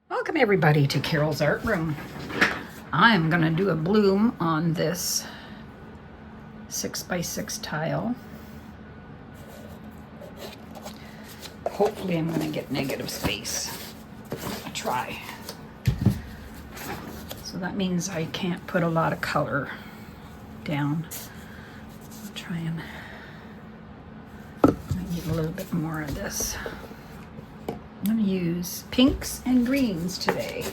Welcome everybody to Carol's Art Room. I'm gonna do a bloom on this 6x6 tile. Hopefully I'm gonna get negative space. I'll try. So that means I can't put a lot of color down. I'll try and I need a little bit more of this. I'm going to use pinks and greens today.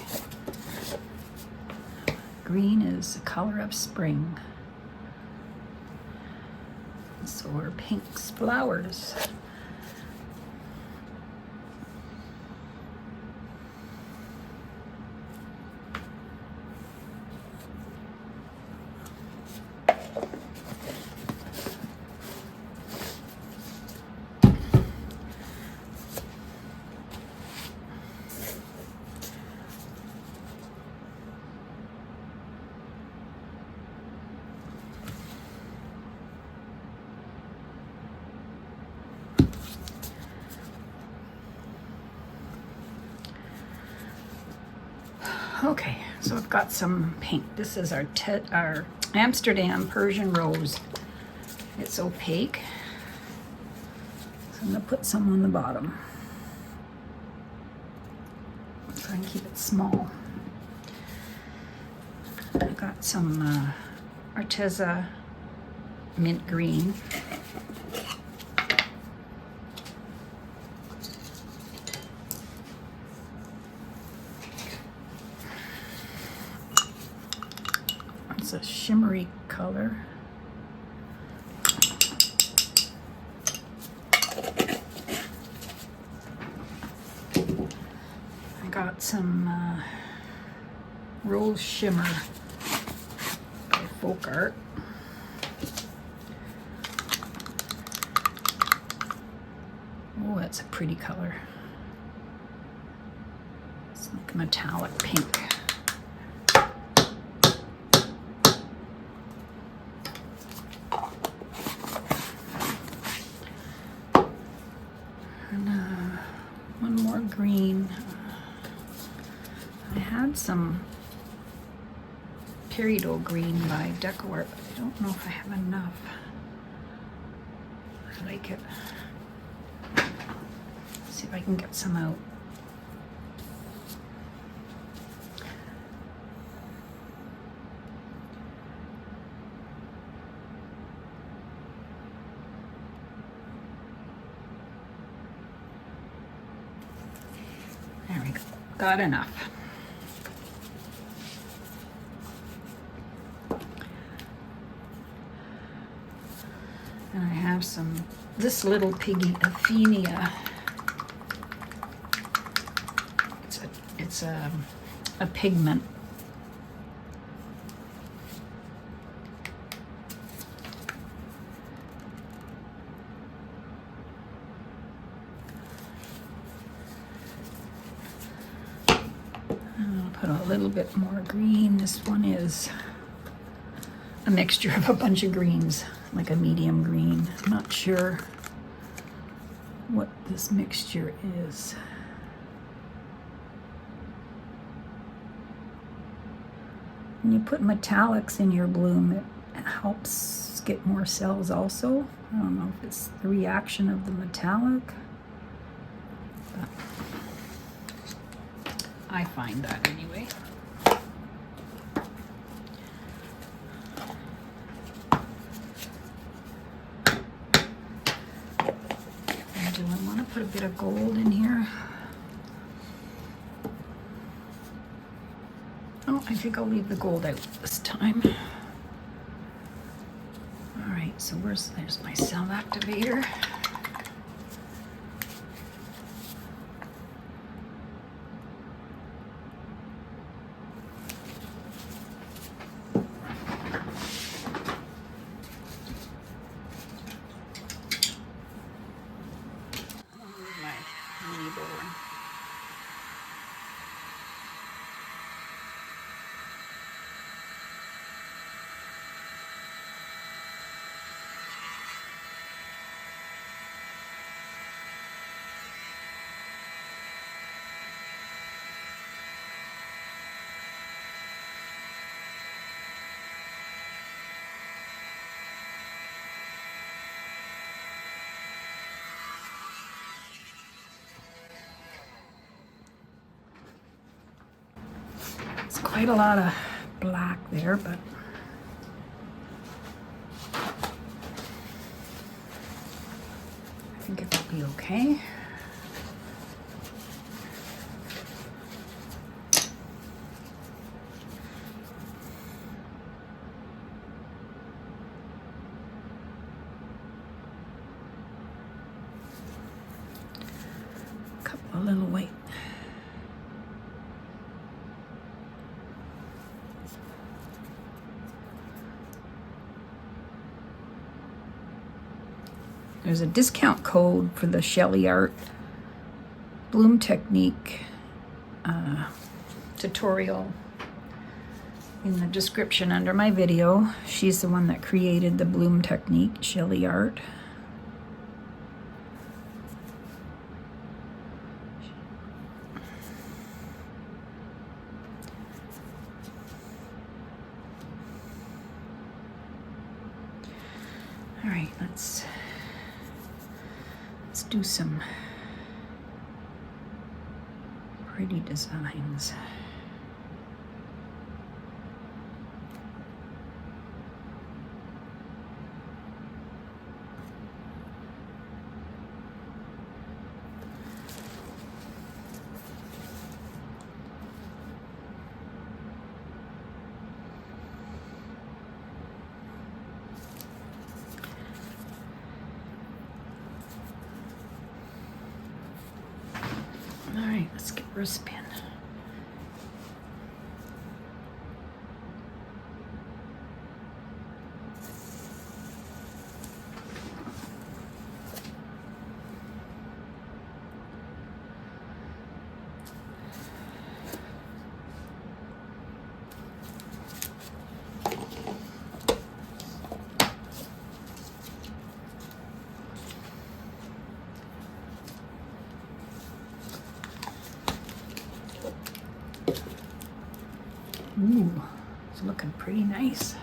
Green is the color of spring. So are pinks flowers. Okay, so I've got some paint. This is our Amsterdam Persian Rose. It's opaque. So I'm going to put some on the bottom. Try and keep it small. I got some Arteza mint green. It's a shimmery color. I got some Rose Shimmer by Folk Art. Oh, that's a pretty color. It's like a metallic pink. One more green. I had some peridot green by Decor, but I don't know if I have enough. I like it. Let's see if I can get some out. There we go. Got enough. And I have this little piggy, Athenia. It's a pigment. Put a little bit more green. This one is a mixture of a bunch of greens, like a medium green. I'm not sure what this mixture is. When you put metallics in your bloom, it helps get more cells also. I don't know if it's the reaction of the metallic, but I find that anyway. And do I want to put a bit of gold in here? Oh, I think I'll leave the gold out this time. All right, so there's my cell activator. quite a lot of black there, but I think it'll be okay. A little white. There's a discount code for the Sheleeart Bloom Technique tutorial in the description under my video. She's the one that created the Bloom Technique, Sheleeart. All right, let's do some pretty designs. All right, let's give her a spin. Ooh, it's looking pretty nice.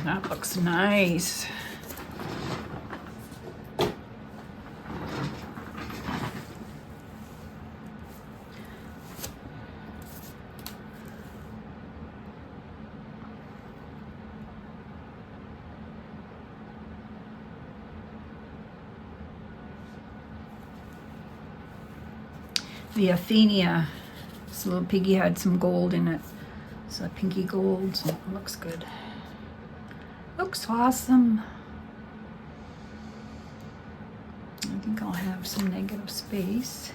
That looks nice. The Athenia, this little piggy had some gold in it. It's a pinky gold, so it looks good. Looks awesome. I think I'll have some negative space.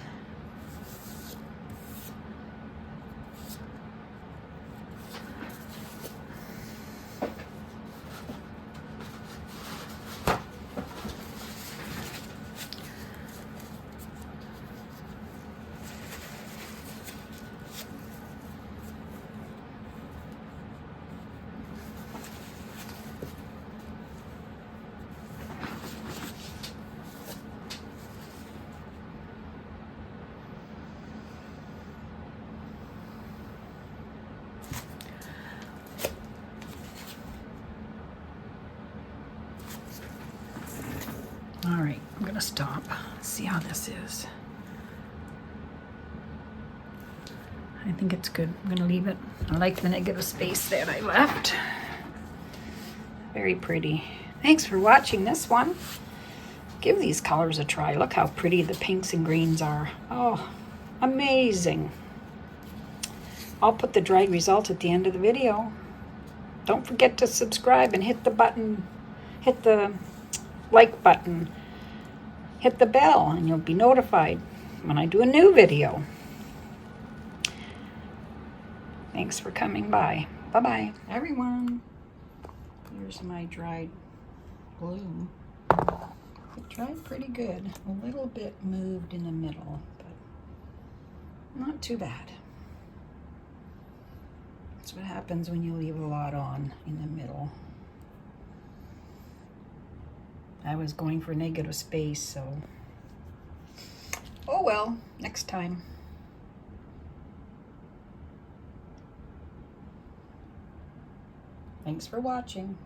All right, I'm gonna stop. See how this is. I think it's good. I'm gonna leave it. I like the negative space that I left. Very pretty. Thanks for watching this one. Give these colors a try. Look how pretty the pinks and greens are. Oh, amazing. I'll put the dried result at the end of the video. Don't forget to subscribe and hit the button, hit the like button, hit the bell, and you'll be notified when I do a new video. Thanks for coming by. Bye-bye. Everyone, here's my dried bloom. Dried pretty good. A little bit moved in the middle, but not too bad. That's what happens when you leave a lot on in the middle. I was going for negative space, so oh well, next time. Thanks for watching.